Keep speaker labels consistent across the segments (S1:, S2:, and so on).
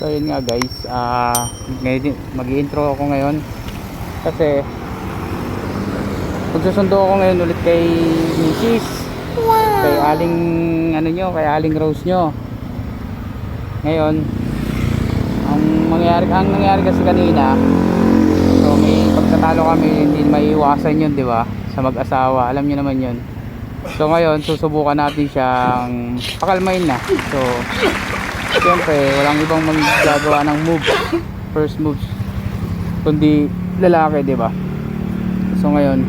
S1: So yun nga guys, mag-i-intro ako ngayon kasi magsusundo ako ngayon ulit kay Mrs. Kay aling kay aling Rose nyo. Ngayon ang nangyari kasi kanina, so may pagkatalo kami, hindi maiiwasan yun, di ba? Sa mag-asawa, alam nyo naman yun. So ngayon susubukan natin siyang pakalmain na. So siyempre walang ibang magagawa ng first moves kundi lalaki, di ba? So ngayon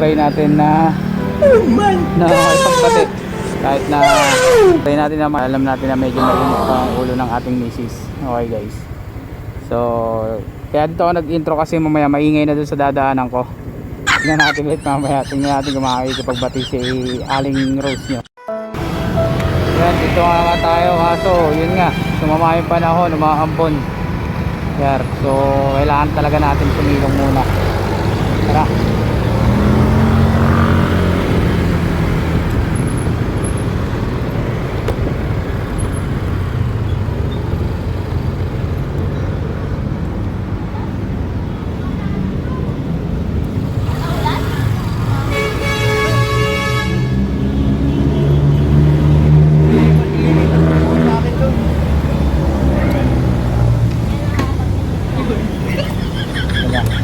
S1: try natin na makipagpati, kahit na try natin na alam natin na medyo mainit ang ulo ng ating misis. Okay guys, so kaya dito ako nag-intro kasi mamaya maingay na dun sa dadaanan ko. Tingnan natin ulit mamaya, tingnan natin kung makikipagpati si aling Rose nyo. Yan, dito nga tayo, so yun nga, sumama yung panahon, umaambon. Yan, so kailangan talaga natin sumilong muna. Tara.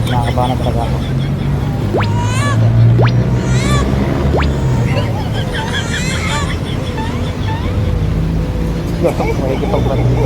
S1: Nakakabahan na talaga ako. Makikipagpati ko.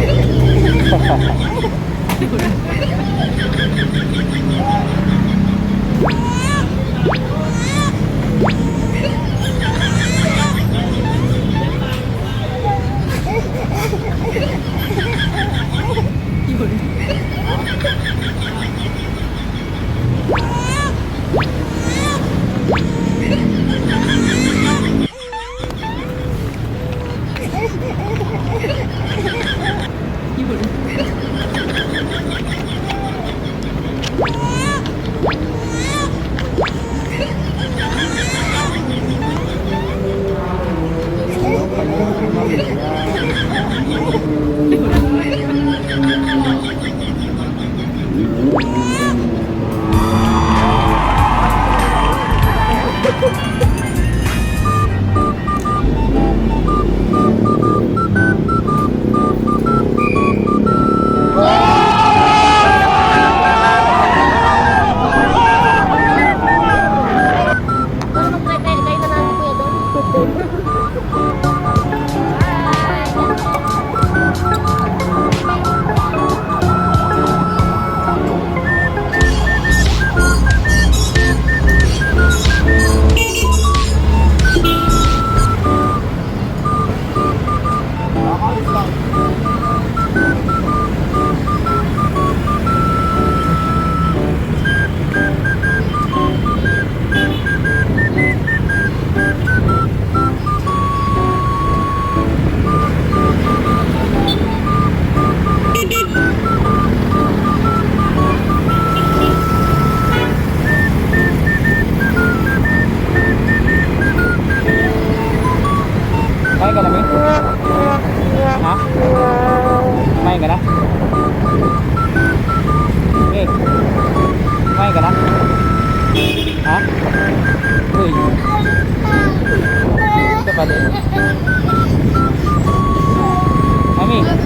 S1: Kumain ka na, Min? Ha? Kumain ka na? Okay. Kumain ka na? Ha? Uy. Ito pa din. Mami. Kumain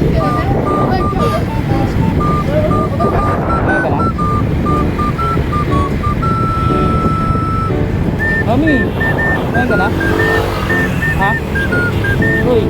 S1: ka na? Mami. Kumain ka na? Ha? Uy.